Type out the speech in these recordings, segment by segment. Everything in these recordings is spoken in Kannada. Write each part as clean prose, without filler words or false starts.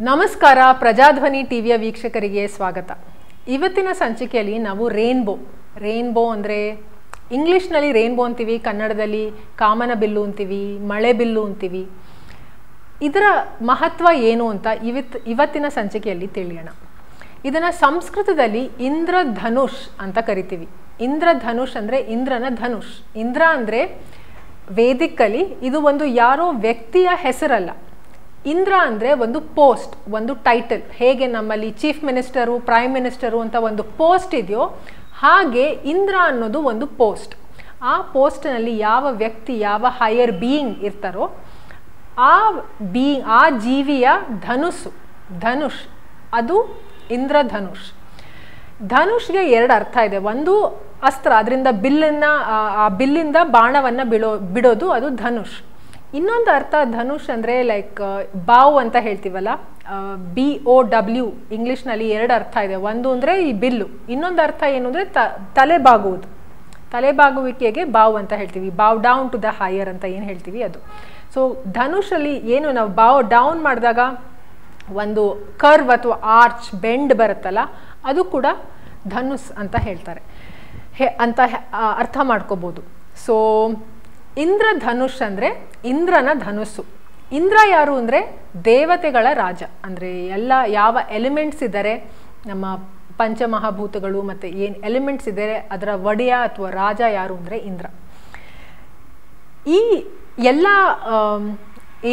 ನಮಸ್ಕಾರ ಪ್ರಜಾಧ್ವನಿ ಟಿವಿಯ ವೀಕ್ಷಕರಿಗೆ ಸ್ವಾಗತ. ಇವತ್ತಿನ ಸಂಚಿಕೆಯಲ್ಲಿ ನಾವು ರೇನ್ಬೋ ಅಂದರೆ ಇಂಗ್ಲಿಷ್ನಲ್ಲಿ ರೇನ್ಬೋ ಅಂತೀವಿ, ಕನ್ನಡದಲ್ಲಿ ಕಾಮನ ಬಿಲ್ಲು ಅಂತೀವಿ, ಮಳೆ ಬಿಲ್ಲು ಅಂತೀವಿ. ಇದರ ಮಹತ್ವ ಏನು ಅಂತ ಇವತ್ತಿನ ಸಂಚಿಕೆಯಲ್ಲಿ ತಿಳಿಯೋಣ. ಇದನ್ನು ಸಂಸ್ಕೃತದಲ್ಲಿ ಇಂದ್ರಧನುಷ್ ಅಂತ ಕರಿತೀವಿ. ಇಂದ್ರಧನುಷ್ ಅಂದರೆ ಇಂದ್ರನ ಧನುಷ್. ಇಂದ್ರ ಅಂದರೆ ವೇದಿಕಲ್ಲಿ ಇದು ಒಂದು ಯಾರೋ ವ್ಯಕ್ತಿಯ ಹೆಸರಲ್ಲ. ಇಂದ್ರ ಅಂದರೆ ಒಂದು ಪೋಸ್ಟ್, ಒಂದು ಟೈಟಲ್. ಹೇಗೆ ನಮ್ಮಲ್ಲಿ ಚೀಫ್ ಮಿನಿಸ್ಟರು, ಪ್ರೈಮ್ ಮಿನಿಸ್ಟರು ಅಂತ ಒಂದು ಪೋಸ್ಟ್ ಇದೆಯೋ ಹಾಗೆ ಇಂದ್ರ ಅನ್ನೋದು ಒಂದು ಪೋಸ್ಟ್. ಆ ಪೋಸ್ಟ್ನಲ್ಲಿ ಯಾವ ವ್ಯಕ್ತಿ, ಯಾವ ಹೈಯರ್ ಬೀಯಿಂಗ್ ಇರ್ತಾರೋ ಆ ಜೀವಿಯ ಧನುಷ್ ಅದು ಇಂದ್ರಧನುಷ್. ಧನುಷ್ಗೆ ಎರಡು ಅರ್ಥ ಇದೆ. ಒಂದು ಅಸ್ತ್ರ, ಅದರಿಂದ ಬಿಲ್ಲಿಂದ ಬಾಣವನ್ನು ಬಿಡೋದು, ಅದು ಧನುಷ್. ಇನ್ನೊಂದು ಅರ್ಥ ಧನುಷ್ ಅಂದರೆ ಲೈಕ್ ಬಾವು ಅಂತ ಹೇಳ್ತೀವಲ್ಲ, BOW ಇಂಗ್ಲೀಷ್ನಲ್ಲಿ ಎರಡು ಅರ್ಥ ಇದೆ. ಒಂದು ಅಂದರೆ ಈ ಬಿಲ್ಲು, ಇನ್ನೊಂದು ಅರ್ಥ ಏನು ಅಂದರೆ ತಲೆಬಾಗುವಿಕೆಗೆ ಬಾವು ಅಂತ ಹೇಳ್ತೀವಿ. ಬಾವ್ ಡೌನ್ ಟು ದ ಹೈಯರ್ ಅಂತ ಏನು ಹೇಳ್ತೀವಿ ಅದು. ಸೊ ಧನುಷಲ್ಲಿ ಏನು ನಾವು ಬಾವ್ ಡೌನ್ ಮಾಡಿದಾಗ ಒಂದು ಕರ್ವ್ ಅಥವಾ ಆರ್ಚ್ ಬೆಂಡ್ ಬರುತ್ತಲ್ಲ, ಅದು ಕೂಡ ಧನುಷ್ ಅಂತ ಹೇಳ್ತಾರೆ ಅಂತ ಅರ್ಥ ಮಾಡ್ಕೋಬೋದು. ಸೊ ಇಂದ್ರಧನುಷ್ ಅಂದರೆ ಇಂದ್ರನ ಧನುಸ್ಸು. ಇಂದ್ರ ಯಾರು ಅಂದರೆ ದೇವತೆಗಳ ರಾಜ. ಅಂದರೆ ಯಾವ ಎಲಿಮೆಂಟ್ಸ್ ಇದ್ದಾರೆ, ನಮ್ಮ ಪಂಚಮಹಾಭೂತಗಳು ಮತ್ತು ಏನು ಎಲಿಮೆಂಟ್ಸ್ ಇದ್ದಾರೆ ಅದರ ಒಡೆಯ ಅಥವಾ ರಾಜ ಯಾರು ಅಂದರೆ ಇಂದ್ರ. ಈ ಎಲ್ಲ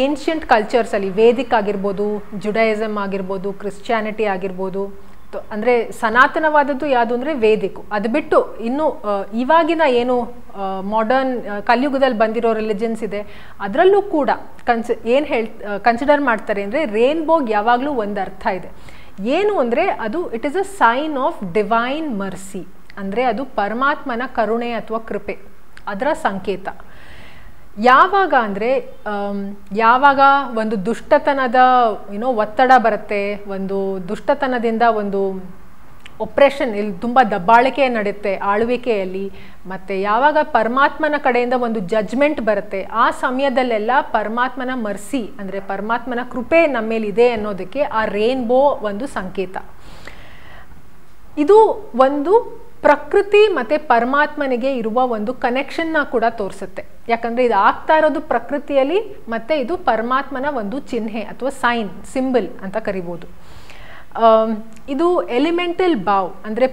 ಏನ್ಷಿಯಂಟ್ ಕಲ್ಚರ್ಸಲ್ಲಿ, ವೇದಿಕ್ ಆಗಿರ್ಬೋದು, ಜುಡಾಯಿಸಮ್ ಆಗಿರ್ಬೋದು, ಕ್ರಿಶ್ಚಿಯಾನಿಟಿ ಆಗಿರ್ಬೋದು, ಅಂದರೆ ಸನಾತನವಾದದ್ದು ಯಾವುದು ಅಂದರೆ ವೇದಿಕ್. ಅದು ಬಿಟ್ಟು ಇನ್ನು ಇವಾಗಿನ ಏನು ಮಾಡರ್ನ್ ಕಲಿಯುಗದಲ್ಲಿ ಬಂದಿರೋ ರಿಲಿಜನ್ಸ್ ಇದೆ ಅದರಲ್ಲೂ ಕೂಡ ಕನ್ಸಿಡರ್ ಮಾಡ್ತಾರೆ ಅಂದರೆ ರೇನ್ಬೋಗೆ ಯಾವಾಗಲೂ ಒಂದು ಅರ್ಥ ಇದೆ. ಏನು ಅಂದರೆ ಅದು it is a sign of divine mercy. ಅಂದರೆ ಅದು ಪರಮಾತ್ಮನ ಕರುಣೆ ಅಥವಾ ಕೃಪೆ, ಅದರ ಸಂಕೇತ. ಯಾವಾಗ ಅಂದರೆ ಯಾವಾಗ ಒಂದು ದುಷ್ಟತನದ ಒತ್ತಡ ಬರುತ್ತೆ, ಒಂದು ದುಷ್ಟತನದಿಂದ ಒಂದು ಒಪ್ರೆಷನ್, ಇಲ್ಲಿ ತುಂಬ ದಬ್ಬಾಳಿಕೆ ನಡೆಯುತ್ತೆ ಆಳ್ವಿಕೆಯಲ್ಲಿ, ಮತ್ತು ಯಾವಾಗ ಪರಮಾತ್ಮನ ಕಡೆಯಿಂದ ಒಂದು ಜಡ್ಜ್ಮೆಂಟ್ ಬರುತ್ತೆ, ಆ ಸಮಯದಲ್ಲೆಲ್ಲ ಪರಮಾತ್ಮನ ಮರ್ಸಿ ಅಂದರೆ ಪರಮಾತ್ಮನ ಕೃಪೆ ನಮ್ಮ ಮೇಲಿದೆ ಅನ್ನೋದಕ್ಕೆ ಆ ರೇನ್ಬೋ ಒಂದು ಸಂಕೇತ. ಇದು ಒಂದು ಪ್ರಕೃತಿ ಮತ್ತು ಪರಮಾತ್ಮನಿಗೆ ಇರುವ ಒಂದು ಕನೆಕ್ಷನ್ನ ಕೂಡ ತೋರಿಸುತ್ತೆ. ಯಾಕಂದರೆ ಇದು ಆಗ್ತಾ ಇರೋದು ಪ್ರಕೃತಿಯಲ್ಲಿ, ಮತ್ತು ಇದು ಪರಮಾತ್ಮನ ಒಂದು ಚಿಹ್ನೆ ಅಥವಾ ಸಿಂಬಲ್ ಅಂತ ಕರಿಬೋದು. ಇದು ಎಲಿಮೆಂಟಲ್ ಬಾವ್ ಅಂದರೆ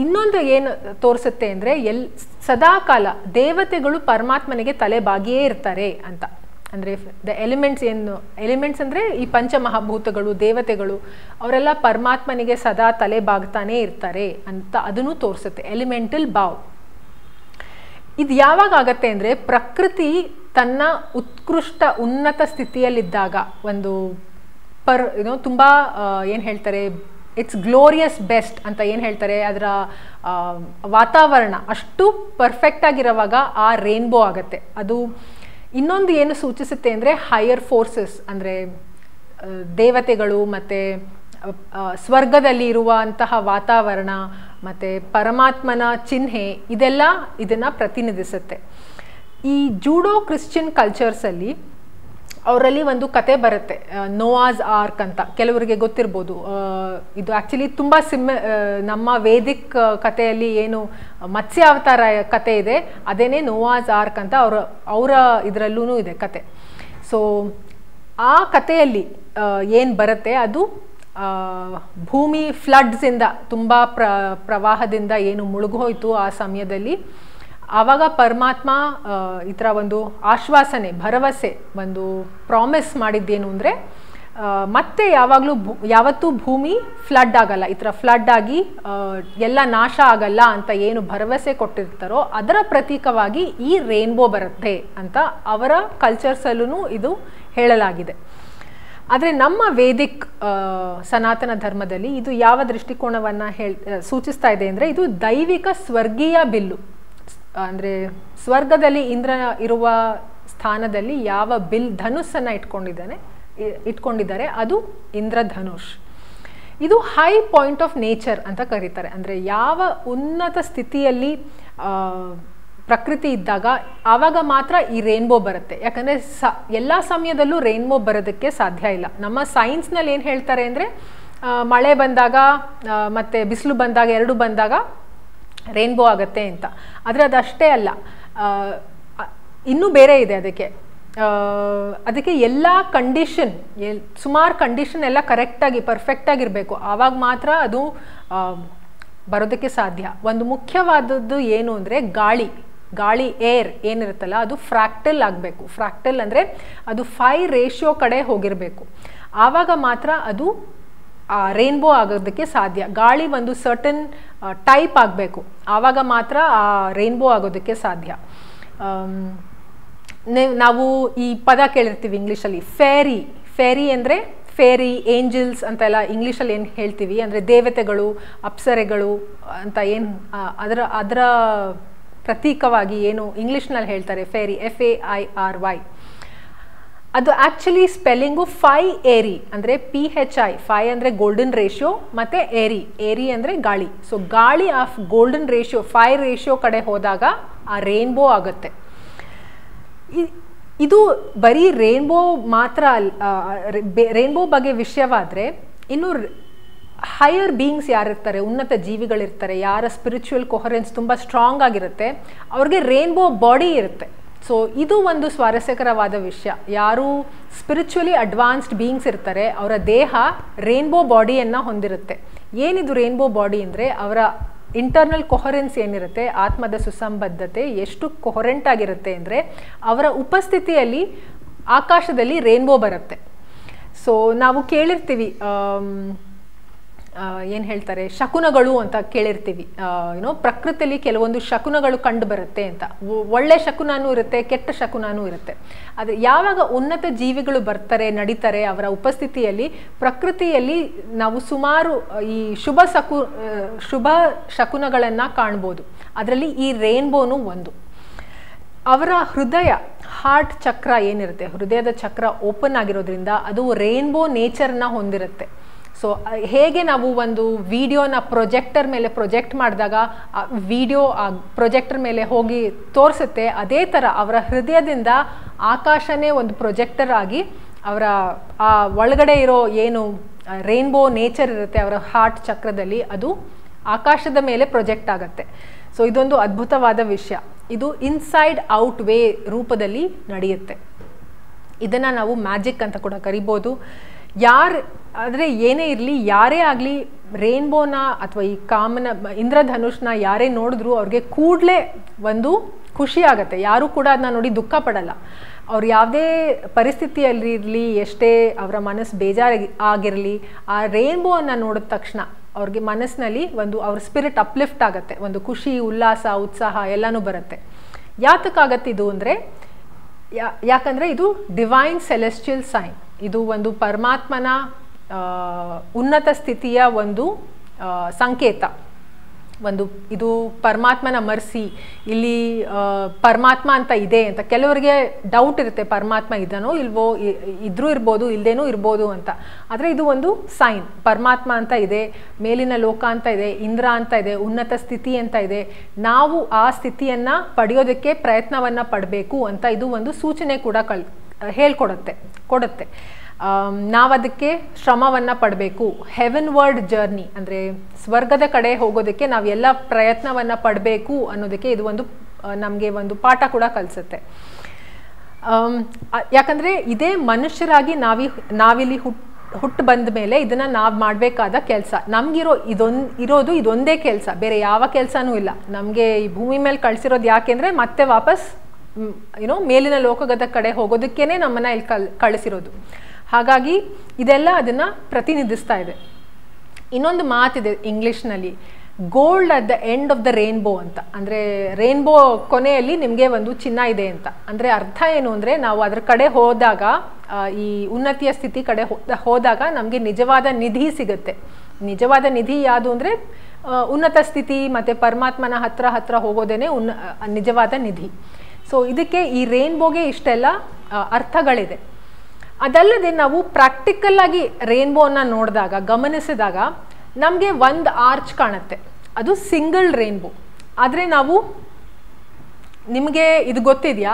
ಇನ್ನೊಂದು ಏನು ತೋರಿಸುತ್ತೆ ಅಂದರೆ ಸದಾಕಾಲ ದೇವತೆಗಳು ಪರಮಾತ್ಮನಿಗೆ ತಲೆ ಬಾಗಿಯೇ ಇರ್ತಾರೆ ಅಂತ. ಅಂದರೆ ಎಲಿಮೆಂಟ್ಸ್ ಅಂದರೆ ಈ ಪಂಚಮಹಾಭೂತಗಳು, ದೇವತೆಗಳು, ಅವರೆಲ್ಲ ಪರಮಾತ್ಮನಿಗೆ ಸದಾ ತಲೆ ಬಾಗ್ತಾನೇ ಇರ್ತಾರೆ ಅಂತ ಅದನ್ನು ತೋರಿಸುತ್ತೆ, ಎಲಿಮೆಂಟಲ್ ಬಾವ್. ಇದು ಯಾವಾಗ ಆಗತ್ತೆ ಅಂದರೆ ಪ್ರಕೃತಿ ತನ್ನ ಉನ್ನತ ಸ್ಥಿತಿಯಲ್ಲಿದ್ದಾಗ, ಒಂದು ತುಂಬ ಏನು ಹೇಳ್ತಾರೆ, ಇಟ್ಸ್ ಗ್ಲೋರಿಯಸ್ ಬೆಸ್ಟ್ ಅಂತ ಏನು ಹೇಳ್ತಾರೆ, ಅದರ ವಾತಾವರಣ ಅಷ್ಟು ಪರ್ಫೆಕ್ಟ್ ಆಗಿರೋವಾಗ ಆ ರೇನ್ಬೋ ಆಗತ್ತೆ. ಅದು ಇನ್ನೊಂದು ಏನು ಸೂಚಿಸುತ್ತೆ ಅಂದರೆ ಹೈಯರ್ ಫೋರ್ಸಸ್, ಅಂದರೆ ದೇವತೆಗಳು ಮತ್ತು ಸ್ವರ್ಗದಲ್ಲಿ ಇರುವಂತಹ ವಾತಾವರಣ ಮತ್ತು ಪರಮಾತ್ಮನ ಚಿಹ್ನೆ, ಇದನ್ನು ಪ್ರತಿನಿಧಿಸುತ್ತೆ. ಈ ಜೂಡೋ ಕ್ರಿಶ್ಚಿಯನ್ ಕಲ್ಚರ್ಸಲ್ಲಿ ಅವರಲ್ಲಿ ಒಂದು ಕತೆ ಬರುತ್ತೆ, ನೋವಾಸ್ ಆರ್ಕ್ ಅಂತ. ಕೆಲವರಿಗೆ ಗೊತ್ತಿರ್ಬೋದು. ಇದು ಆ್ಯಕ್ಚುಲಿ ತುಂಬ ನಮ್ಮ ವೇದಿಕ್ ಕಥೆಯಲ್ಲಿ ಏನು ಮತ್ಸ್ಯ ಅವತಾರ ಕತೆ ಇದೆ, ಅದೇನೇ ನೋವಾಸ್ ಆರ್ಕ್ ಅಂತ ಅವರ ಇದರಲ್ಲೂ ಇದೆ ಕತೆ. ಸೊ ಆ ಕಥೆಯಲ್ಲಿ ಏನು ಬರುತ್ತೆ, ಅದು ಭೂಮಿ ಫ್ಲಡ್ಸಿಂದ, ತುಂಬ ಪ್ರವಾಹದಿಂದ ಏನು ಮುಳುಗೋಯ್ತು ಆ ಸಮಯದಲ್ಲಿ, ಆವಾಗ ಪರಮಾತ್ಮ ಈ ಥರ ಒಂದು ಆಶ್ವಾಸನೆ, ಭರವಸೆ, ಒಂದು ಪ್ರಾಮಿಸ್ ಮಾಡಿದ್ದೇನು ಅಂದರೆ ಮತ್ತೆ ಯಾವತ್ತೂ ಭೂಮಿ ಫ್ಲಡ್ ಆಗಲ್ಲ, ಈ ಥರ ಫ್ಲಡ್ ಆಗಿ ಎಲ್ಲ ನಾಶ ಆಗಲ್ಲ ಅಂತ ಏನು ಭರವಸೆ ಕೊಟ್ಟಿರ್ತಾರೋ ಅದರ ಪ್ರತೀಕವಾಗಿ ಈ ರೇನ್ಬೋ ಬರುತ್ತೆ ಅಂತ ಅವರ ಕಲ್ಚರ್ಸಲ್ಲೂ ಇದು ಹೇಳಲಾಗಿದೆ. ಆದರೆ ನಮ್ಮ ವೇದಿಕ್ ಸನಾತನ ಧರ್ಮದಲ್ಲಿ ಇದು ಯಾವ ದೃಷ್ಟಿಕೋನವನ್ನು ಸೂಚಿಸ್ತಾ ಇದೆ ಅಂದರೆ, ಇದು ದೈವಿಕ ಸ್ವರ್ಗೀಯ ಬಿಲ್ಲು. ಅಂದರೆ ಸ್ವರ್ಗದಲ್ಲಿ ಇಂದ್ರ ಇರುವ ಸ್ಥಾನದಲ್ಲಿ ಯಾವ ಧನುಸ್ಸನ್ನು ಇಟ್ಕೊಂಡಿದ್ದಾರೆ ಅದು ಇಂದ್ರಧನುಷ್. ಇದು ಹೈ ಪಾಯಿಂಟ್ ಆಫ್ ನೇಚರ್ ಅಂತ ಕರೀತಾರೆ. ಅಂದರೆ ಯಾವ ಉನ್ನತ ಸ್ಥಿತಿಯಲ್ಲಿ ಪ್ರಕೃತಿ ಇದ್ದಾಗ ಆವಾಗ ಮಾತ್ರ ಈ ರೇನ್ಬೋ ಬರುತ್ತೆ. ಯಾಕಂದರೆ ಎಲ್ಲ ಸಮಯದಲ್ಲೂ ರೇನ್ಬೋ ಬರೋದಕ್ಕೆ ಸಾಧ್ಯ ಇಲ್ಲ. ನಮ್ಮ ಸೈನ್ಸ್ನಲ್ಲಿ ಏನು ಹೇಳ್ತಾರೆ ಅಂದರೆ ಮಳೆ ಬಂದಾಗ ಮತ್ತು ಬಿಸಿಲು ಬಂದಾಗ ಎರಡು ಬಂದಾಗ ರೇನ್ಬೋ ಆಗುತ್ತೆ ಅಂತ. ಆದರೆ ಅದಷ್ಟೇ ಅಲ್ಲ, ಇನ್ನೂ ಬೇರೆ ಇದೆ ಅದಕ್ಕೆ ಎಲ್ಲ ಕಂಡೀಷನ್, ಸುಮಾರು ಕಂಡೀಷನ್ ಎಲ್ಲ ಕರೆಕ್ಟಾಗಿ ಪರ್ಫೆಕ್ಟಾಗಿರಬೇಕು. ಆವಾಗ ಮಾತ್ರ ಅದು ಬರೋದಕ್ಕೆ ಸಾಧ್ಯ. ಒಂದು ಮುಖ್ಯವಾದದ್ದು ಏನು ಅಂದರೆ ಗಾಳಿ ಏರ್ ಏನಿರುತ್ತಲ್ಲ ಅದು ಫ್ರ್ಯಾಕ್ಟಲ್ ಆಗಬೇಕು. ಫ್ರ್ಯಾಕ್ಟಲ್ ಅಂದರೆ ಅದು 5 ರೇಷಿಯೋ ಕಡೆ ಹೋಗಿರಬೇಕು. ಆವಾಗ ಮಾತ್ರ ಅದು ರೇನ್ಬೋ ಆಗೋದಕ್ಕೆ ಸಾಧ್ಯ. ಗಾಳಿ ಒಂದು ಸರ್ಟನ್ ಟೈಪ್ ಆಗಬೇಕು, ಆವಾಗ ಮಾತ್ರ ಆ ರೇನ್ಬೋ ಆಗೋದಕ್ಕೆ ಸಾಧ್ಯ. ನಾವು ಈ ಪದ ಕೇಳಿರ್ತೀವಿ ಇಂಗ್ಲೀಷಲ್ಲಿ, ಫೇರಿ ಅಂದರೆ ಫೇರಿ, ಏಂಜಲ್ಸ್ ಅಂತೆಲ್ಲ ಇಂಗ್ಲೀಷಲ್ಲಿ ಏನು ಹೇಳ್ತೀವಿ ಅಂದರೆ ದೇವತೆಗಳು, ಅಪ್ಸರೆಗಳು ಅಂತ ಏನು ಅದರ ಪ್ರತೀಕವಾಗಿ ಏನು ಇಂಗ್ಲೀಷ್ನಲ್ಲಿ ಹೇಳ್ತಾರೆ ಫೇರಿ, FAIRY. ಅದು ಆ್ಯಕ್ಚುಲಿ ಸ್ಪೆಲ್ಲಿಂಗು 5 ಏರಿ ಅಂದರೆ PHI, 5 ಅಂದರೆ ಗೋಲ್ಡನ್ ರೇಷಿಯೋ ಮತ್ತು ಏರಿ ಅಂದರೆ ಗಾಳಿ. ಸೊ ಗಾಳಿ ಆಫ್ ಗೋಲ್ಡನ್ ರೇಷಿಯೋ 5 ರೇಷಿಯೋ ಕಡೆ ಹೋದಾಗ ಆ ರೇನ್ಬೋ ಆಗುತ್ತೆ. ಇದು ಬರೀ ರೇನ್ಬೋ ಮಾತ್ರ ರೇನ್ಬೋ ಬಗ್ಗೆ ವಿಷಯವಾದರೆ, ಇನ್ನು ಹೈಯರ್ ಬೀಯಿಂಗ್ಸ್ ಯಾರಿರ್ತಾರೆ, ಉನ್ನತ ಜೀವಿಗಳಿರ್ತಾರೆ, ಯಾರ ಸ್ಪಿರಿಚುವಲ್ ಕೊಹರೆನ್ಸ್ ತುಂಬ ಸ್ಟ್ರಾಂಗ್ ಆಗಿರುತ್ತೆ, ಅವ್ರಿಗೆ ರೇನ್ಬೋ ಬಾಡಿ ಇರುತ್ತೆ. ಸೊ ಇದು ಒಂದು ಸ್ವಾರಸ್ಯಕರವಾದ ವಿಷಯ. ಯಾರು ಸ್ಪಿರಿಚುವಲಿ ಅಡ್ವಾನ್ಸ್ಡ್ ಬೀಯಿಂಗ್ಸ್ ಇರ್ತಾರೆ ಅವರ ದೇಹ ರೇನ್ಬೋ ಬಾಡಿಯನ್ನು ಹೊಂದಿರುತ್ತೆ. ಏನಿದು ರೇನ್ಬೋ ಬಾಡಿ ಅಂದರೆ ಅವರ ಇಂಟರ್ನಲ್ ಕೊಹರೆನ್ಸ್ ಏನಿರುತ್ತೆ, ಆತ್ಮದ ಸುಸಂಬದ್ಧತೆ ಎಷ್ಟು ಕೊಹರೆಂಟ್ ಆಗಿರುತ್ತೆ ಅಂದರೆ ಅವರ ಉಪಸ್ಥಿತಿಯಲ್ಲಿ ಆಕಾಶದಲ್ಲಿ ರೇನ್ಬೋ ಬರುತ್ತೆ. ಸೊ ನಾವು ಕೇಳಿರ್ತೀವಿ ಏನು ಹೇಳ್ತಾರೆ ಶಕುನಗಳು ಅಂತ ಕೇಳಿರ್ತೀವಿ. ಪ್ರಕೃತಿಯಲ್ಲಿ ಕೆಲವೊಂದು ಶಕುನಗಳು ಕಂಡು ಬರುತ್ತೆ ಅಂತ. ಒಳ್ಳೆ ಶಕುನೂ ಇರುತ್ತೆ, ಕೆಟ್ಟ ಶಕುನೂ ಇರುತ್ತೆ. ಅದು ಯಾವಾಗ ಉನ್ನತ ಜೀವಿಗಳು ಬರ್ತಾರೆ, ನಡೀತಾರೆ ಅವರ ಉಪಸ್ಥಿತಿಯಲ್ಲಿ ಪ್ರಕೃತಿಯಲ್ಲಿ ನಾವು ಸುಮಾರು ಈ ಶುಭ ಶಕುನಗಳನ್ನು ಕಾಣ್ಬೋದು. ಅದರಲ್ಲಿ ಈ ರೇನ್ಬೋನು ಒಂದು. ಅವರ ಹಾರ್ಟ್ ಚಕ್ರ ಏನಿರುತ್ತೆ, ಹೃದಯದ ಚಕ್ರ ಓಪನ್ ಆಗಿರೋದ್ರಿಂದ ಅದು ರೇನ್ಬೋ ನೇಚರ್ನ ಹೊಂದಿರುತ್ತೆ. ಸೊ ಹೇಗೆ ನಾವು ಒಂದು ವಿಡಿಯೋನ ಪ್ರೊಜೆಕ್ಟರ್ ಮೇಲೆ ಪ್ರೊಜೆಕ್ಟ್ ಮಾಡಿದಾಗ ಆ ವಿಡಿಯೋ ಆ ಪ್ರೊಜೆಕ್ಟರ್ ಮೇಲೆ ಹೋಗಿ ತೋರಿಸುತ್ತೆ, ಅದೇ ಥರ ಅವರ ಹೃದಯದಿಂದ ಆಕಾಶನೇ ಒಂದು ಪ್ರೊಜೆಕ್ಟರ್ ಆಗಿ ಅವರ ಆ ಒಳಗಡೆ ಇರೋ ಏನು ರೇನ್ಬೋ ನೇಚರ್ ಇರುತ್ತೆ ಅವರ ಹಾರ್ಟ್ ಚಕ್ರದಲ್ಲಿ, ಅದು ಆಕಾಶದ ಮೇಲೆ ಪ್ರೊಜೆಕ್ಟ್ ಆಗುತ್ತೆ. ಸೊ ಇದೊಂದು ಅದ್ಭುತವಾದ ವಿಷಯ. ಇದು ಇನ್ಸೈಡ್ ಔಟ್ ವೇ ರೂಪದಲ್ಲಿ ನಡೆಯುತ್ತೆ. ಇದನ್ನು ನಾವು ಮ್ಯಾಜಿಕ್ ಅಂತ ಕೂಡ ಕರಿಬೋದು. ಆದರೆ ಏನೇ ಇರಲಿ, ಯಾರೇ ಆಗಲಿ ರೇನ್ಬೋನ ಅಥವಾ ಈ ಇಂದ್ರಧನುಷ್ನ ಯಾರೇ ನೋಡಿದ್ರು ಅವ್ರಿಗೆ ಕೂಡಲೇ ಒಂದು ಖುಷಿ ಆಗುತ್ತೆ. ಯಾರೂ ಕೂಡ ಅದನ್ನ ನೋಡಿ ದುಃಖ ಪಡಲ್ಲ. ಅವ್ರು ಯಾವುದೇ ಪರಿಸ್ಥಿತಿಯಲ್ಲಿರಲಿ, ಎಷ್ಟೇ ಅವರ ಮನಸ್ಸು ಬೇಜಾರಾಗಿರಲಿ, ಆ ರೇನ್ಬೋವನ್ನು ನೋಡಿದ ತಕ್ಷಣ ಅವ್ರಿಗೆ ಮನಸ್ಸಿನಲ್ಲಿ ಒಂದು ಅವ್ರ ಸ್ಪಿರಿಟ್ ಅಪ್ಲಿಫ್ಟ್ ಆಗುತ್ತೆ, ಒಂದು ಖುಷಿ, ಉಲ್ಲಾಸ, ಉತ್ಸಾಹ ಎಲ್ಲನೂ ಬರುತ್ತೆ. ಯಾತಕ್ಕಾಗತ್ತೆ ಇದು ಅಂದರೆ, ಯಾಕಂದರೆ ಇದು ಡಿವೈನ್ ಸೆಲೆಸ್ಟಿಯಲ್ ಸೈನ್. ಇದು ಒಂದು ಪರಮಾತ್ಮನ ಉನ್ನತ ಸ್ಥಿತಿಯ ಒಂದು ಸಂಕೇತ. ಇದು ಪರಮಾತ್ಮನ ಮರ್ಸಿ. ಇಲ್ಲಿ ಪರಮಾತ್ಮ ಅಂತ ಇದೆ ಅಂತ ಕೆಲವರಿಗೆ ಡೌಟ್ ಇರುತ್ತೆ, ಪರಮಾತ್ಮ ಇದನೋ ಇಲ್ವೋ, ಇದ್ರೂ ಇರ್ಬೋದು ಇಲ್ಲದೇನೂ ಇರ್ಬೋದು ಅಂತ. ಆದರೆ ಇದು ಒಂದು ಸೈನ್, ಪರಮಾತ್ಮ ಅಂತ ಇದೆ, ಮೇಲಿನ ಲೋಕ ಅಂತ ಇದೆ, ಇಂದ್ರ ಅಂತ ಇದೆ, ಉನ್ನತ ಸ್ಥಿತಿ ಅಂತ ಇದೆ. ನಾವು ಆ ಸ್ಥಿತಿಯನ್ನು ಪಡೆಯೋದಕ್ಕೆ ಪ್ರಯತ್ನವನ್ನು ಪಡಬೇಕು ಅಂತ ಇದು ಒಂದು ಸೂಚನೆ ಕೂಡ ಕೊಡುತ್ತೆ. ನಾವದಕ್ಕೆ ಶ್ರಮವನ್ನು ಪಡಬೇಕು. ಹೆವೆನ್ವರ್ಡ್ ಜರ್ನಿ ಅಂದರೆ ಸ್ವರ್ಗದ ಕಡೆ ಹೋಗೋದಕ್ಕೆ ನಾವೆಲ್ಲ ಪ್ರಯತ್ನವನ್ನು ಪಡಬೇಕು ಅನ್ನೋದಕ್ಕೆ ಇದು ಒಂದು ನಮಗೆ ಒಂದು ಪಾಠ ಕೂಡ ಕಲಿಸುತ್ತೆ. ಯಾಕಂದರೆ ಇದೇ ಮನುಷ್ಯರಾಗಿ ನಾವಿಲ್ಲಿ ಹುಟ್ಟು ಬಂದ ಮೇಲೆ ಇದನ್ನು ನಾವು ಮಾಡಬೇಕಾದ ಕೆಲಸ. ನಮಗಿರೋ ಇರೋದು ಇದೊಂದೇ ಕೆಲಸ, ಬೇರೆ ಯಾವ ಕೆಲಸನೂ ಇಲ್ಲ. ನಮಗೆ ಈ ಭೂಮಿ ಮೇಲೆ ಕಳಿಸಿರೋದು ಯಾಕೆಂದರೆ ಮತ್ತೆ ವಾಪಸ್ ಮೇಲಿನ ಲೋಕದ ಕಡೆ ಹೋಗೋದಕ್ಕೇ ನಮ್ಮನ್ನು ಇಲ್ಲಿ ಕಳಿಸಿರೋದು. ಹಾಗಾಗಿ ಇದೆಲ್ಲ ಅದನ್ನು ಪ್ರತಿನಿಧಿಸ್ತಾ ಇದೆ. ಇನ್ನೊಂದು ಮಾತಿದೆ ಇಂಗ್ಲೀಷ್ನಲ್ಲಿ, gold at the end of the rainbow ಅಂತ. ಅಂದರೆ ರೇನ್ಬೋ ಕೊನೆಯಲ್ಲಿ ನಿಮಗೆ ಒಂದು ಚಿನ್ನ ಇದೆ ಅಂತ. ಅಂದರೆ ಅರ್ಥ ಏನು ಅಂದರೆ, ನಾವು ಅದರ ಕಡೆ ಹೋದಾಗ, ಈ ಉನ್ನತಿಯ ಸ್ಥಿತಿ ಕಡೆ ಹೋದಾಗ ನಮಗೆ ನಿಜವಾದ ನಿಧಿ ಸಿಗುತ್ತೆ. ನಿಜವಾದ ನಿಧಿ ಯಾವುದು ಅಂದರೆ ಉನ್ನತ ಸ್ಥಿತಿ ಮತ್ತು ಪರಮಾತ್ಮನ ಹತ್ರ ಹೋಗೋದೇನೆ ನಿಜವಾದ ನಿಧಿ. ಸೊ ಇದಕ್ಕೆ ಈ ರೇನ್ಬೋಗೆ ಇಷ್ಟೆಲ್ಲ ಅರ್ಥಗಳಿದೆ. ಅದಲ್ಲದೆ ನಾವು ಪ್ರಾಕ್ಟಿಕಲ್ ಆಗಿ ರೇನ್ಬೋನ ನೋಡಿದಾಗ, ಗಮನಿಸಿದಾಗ ನಮಗೆ ಒಂದು ಆರ್ಚ್ ಕಾಣುತ್ತೆ, ಅದು ಸಿಂಗಲ್ ರೇನ್ಬೋ. ಆದರೆ ನಾವು ನಿಮಗೆ ಇದು ಗೊತ್ತಿದೆಯಾ,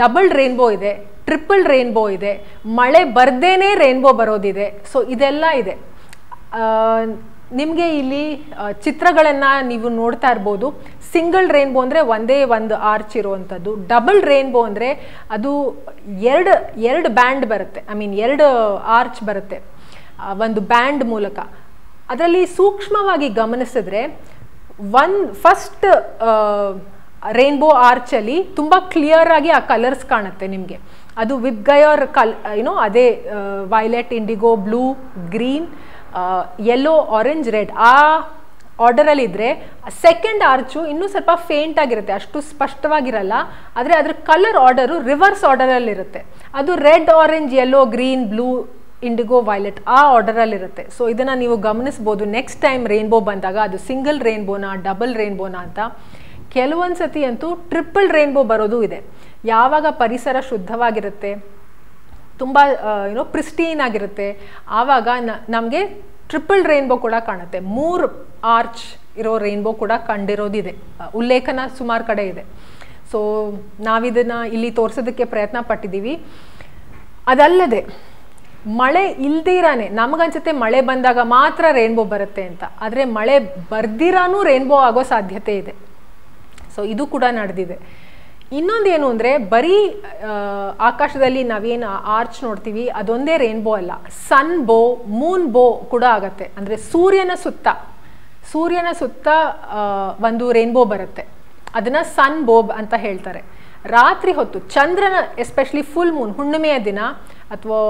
ಡಬಲ್ ರೇನ್ಬೋ ಇದೆ, ಟ್ರಿಪಲ್ ರೇನ್ಬೋ ಇದೆ, ಮಳೆ ಬರ್ದೇನೆ ರೇನ್ಬೋ ಬರೋದಿದೆ. ಸೊ ಇದೆಲ್ಲ ಇದೆ. ನಿಮಗೆ ಇಲ್ಲಿ ಚಿತ್ರಗಳನ್ನು ನೀವು ನೋಡ್ತಾ ಇರ್ಬೋದು. ಸಿಂಗಲ್ ರೇನ್ಬೋ ಅಂದರೆ ಒಂದೇ ಒಂದು ಆರ್ಚ್ ಇರುವಂಥದ್ದು. ಡಬಲ್ ರೇನ್ಬೋ ಅಂದರೆ ಅದು ಎರಡು ಬ್ಯಾಂಡ್ ಬರುತ್ತೆ, ಐ ಮೀನ್ 2 ಆರ್ಚ್ ಬರುತ್ತೆ ಒಂದು ಬ್ಯಾಂಡ್ ಮೂಲಕ. ಅದರಲ್ಲಿ ಸೂಕ್ಷ್ಮವಾಗಿ ಗಮನಿಸಿದ್ರೆ ಫಸ್ಟ್ ರೇನ್ಬೋ ಆರ್ಚಲ್ಲಿ ತುಂಬ ಕ್ಲಿಯರ್ ಆಗಿ ಆ ಕಲರ್ಸ್ ಕಾಣುತ್ತೆ ನಿಮಗೆ. ಅದು ವಿಬ್ಗಯರ್ ಅದೇ violet, IndiGo, blue, green, yellow, orange, red ಆ ಆರ್ಡರಲ್ಲಿ ಇದ್ದರೆ ಸೆಕೆಂಡ್ ಆರ್ಚು ಇನ್ನೂ ಸ್ವಲ್ಪ ಫೇಂಟ್ ಆಗಿರುತ್ತೆ, ಅಷ್ಟು ಸ್ಪಷ್ಟವಾಗಿರಲ್ಲ. ಆದರೆ ಅದ್ರ ಕಲರ್ ಆರ್ಡರು ರಿವರ್ಸ್ ಆರ್ಡರಲ್ಲಿರುತ್ತೆ. ಅದು red, orange, yellow, green, blue, indigo, violet ಆ ಆರ್ಡರಲ್ಲಿರುತ್ತೆ. ಸೊ ಇದನ್ನು ನೀವು ಗಮನಿಸ್ಬೋದು ನೆಕ್ಸ್ಟ್ ಟೈಮ್ ರೇನ್ಬೋ ಬಂದಾಗ ಅದು ಸಿಂಗಲ್ ರೇನ್ಬೋನಾ ಡಬಲ್ ರೇನ್ಬೋನಾ ಅಂತ. ಕೆಲವೊಂದು ಸತಿ ಅಂತೂ ಟ್ರಿಪಲ್ ರೇನ್ಬೋ ಬರೋದು ಇದೆ. ಯಾವಾಗ ಪರಿಸರ ಶುದ್ಧವಾಗಿರುತ್ತೆ, ತುಂಬ ಪ್ರಿಸ್ಟೀನ್ ಆಗಿರುತ್ತೆ, ಆವಾಗ ನಮಗೆ ಟ್ರಿಪಲ್ ರೇನ್ಬೋ ಕೂಡ ಕಾಣುತ್ತೆ. 3 ಆರ್ಚ್ ಇರೋ ರೇನ್ಬೋ ಕೂಡ ಕಂಡಿರೋದಿದೆ, ಉಲ್ಲೇಖನ ಸುಮಾರು ಕಡೆ ಇದೆ. ಸೊ ನಾವಿದನ್ನು ಇಲ್ಲಿ ತೋರಿಸೋದಕ್ಕೆ ಪ್ರಯತ್ನ ಪಟ್ಟಿದ್ದೀವಿ. ಅದಲ್ಲದೆ ಮಳೆ ಇಲ್ದಿರಾನೆ ನಮಗನ್ಸುತ್ತೆ ಮಳೆ ಬಂದಾಗ ಮಾತ್ರ ರೇನ್ಬೋ ಬರುತ್ತೆ ಅಂತ, ಆದರೆ ಮಳೆ ಬರ್ದಿರಾನೂ ರೇನ್ಬೋ ಆಗೋ ಸಾಧ್ಯತೆ ಇದೆ. ಸೊ ಇದು ಕೂಡ ನಡೆದಿದೆ. ಇನ್ನೊಂದೇನು ಅಂದರೆ ಬರೀ ಆಕಾಶದಲ್ಲಿ ನಾವೇನು ಆರ್ಚ್ ನೋಡ್ತೀವಿ ಅದೊಂದೇ ರೇನ್ಬೋ ಅಲ್ಲ, ಸನ್ ಬೋ, ಮೂನ್ ಬೋ ಕೂಡ ಆಗತ್ತೆ. ಅಂದರೆ ಸೂರ್ಯನ ಸುತ್ತ ಒಂದು ರೇನ್ಬೋ ಬರುತ್ತೆ, ಅದನ್ನು ಸನ್ ಬೋಬ್ ಅಂತ ಹೇಳ್ತಾರೆ. ರಾತ್ರಿ ಹೊತ್ತು ಚಂದ್ರನ ಎಸ್ಪೆಷಲಿ ಫುಲ್ ಮೂನ್, ಹುಣ್ಣಿಮೆಯ ದಿನ ಅಥವಾ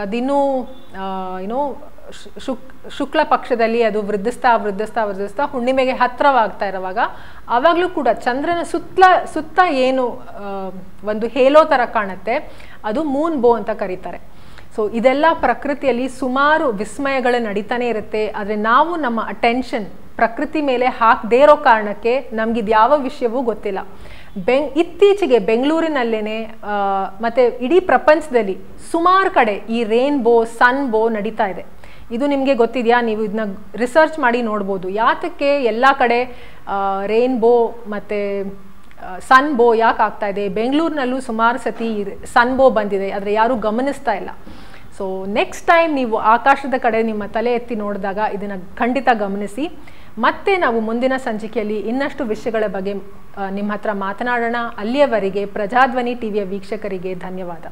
ಅದಿನ್ನೂ ಶುಕ್ಲ ಪಕ್ಷದಲ್ಲಿ ಅದು ವೃದ್ಧಿಸ್ತಾ ಹುಣ್ಣಿಮೆಗೆ ಹತ್ತಿರವಾಗ್ತಾ ಇರುವಾಗ ಆವಾಗಲೂ ಕೂಡ ಚಂದ್ರನ ಸುತ್ತ ಏನು ಒಂದು ಹೇಲೋ ಥರ ಕಾಣುತ್ತೆ, ಅದು ಮೂನ್ ಬೋ ಅಂತ ಕರೀತಾರೆ. ಸೊ ಇದೆಲ್ಲ ಪ್ರಕೃತಿಯಲ್ಲಿ ಸುಮಾರು ವಿಸ್ಮಯಗಳು ನಡೀತಾನೆ ಇರುತ್ತೆ. ಆದರೆ ನಾವು ನಮ್ಮ ಅಟೆನ್ಷನ್ ಪ್ರಕೃತಿ ಮೇಲೆ ಹಾಕದೇ ಇರೋ ಕಾರಣಕ್ಕೆ ನಮಗಿದು ಯಾವ ವಿಷಯವೂ ಗೊತ್ತಿಲ್ಲ. ಇತ್ತೀಚೆಗೆ ಬೆಂಗಳೂರಿನಲ್ಲೇನೆ ಮತ್ತು ಇಡೀ ಪ್ರಪಂಚದಲ್ಲಿ ಸುಮಾರು ಕಡೆ ಈ ರೇನ್ಬೋ, ಸನ್ ಬೋ ನಡೀತಾ ಇದೆ. ಇದು ನಿಮಗೆ ಗೊತ್ತಿದೆಯಾ? ನೀವು ಇದನ್ನ ರಿಸರ್ಚ್ ಮಾಡಿ ನೋಡ್ಬೋದು. ಯಾತಕ್ಕೆ ಎಲ್ಲ ಕಡೆ ರೇನ್ಬೋ ಮತ್ತು ಸನ್ ಬೋ ಯಾಕೆ ಆಗ್ತಾ ಇದೆ? ಬೆಂಗಳೂರಿನಲ್ಲೂ ಸುಮಾರು ಸತಿ ಸನ್ ಬೋ ಬಂದಿದೆ, ಆದರೆ ಯಾರೂ ಗಮನಿಸ್ತಾ ಇಲ್ಲ. ಸೊ ನೆಕ್ಸ್ಟ್ ಟೈಮ್ ನೀವು ಆಕಾಶದ ಕಡೆ ನಿಮ್ಮ ತಲೆ ಎತ್ತಿ ನೋಡಿದಾಗ ಇದನ್ನು ಖಂಡಿತ ಗಮನಿಸಿ. ಮತ್ತೆ ನಾವು ಮುಂದಿನ ಸಂಚಿಕೆಯಲ್ಲಿ ಇನ್ನಷ್ಟು ವಿಷಯಗಳ ಬಗ್ಗೆ ನಿಮ್ಮ ಹತ್ರ ಮಾತನಾಡೋಣ. ಅಲ್ಲಿಯವರೆಗೆ ಪ್ರಜಾಧ್ವನಿ ಟಿವಿಯ ವೀಕ್ಷಕರಿಗೆ ಧನ್ಯವಾದ.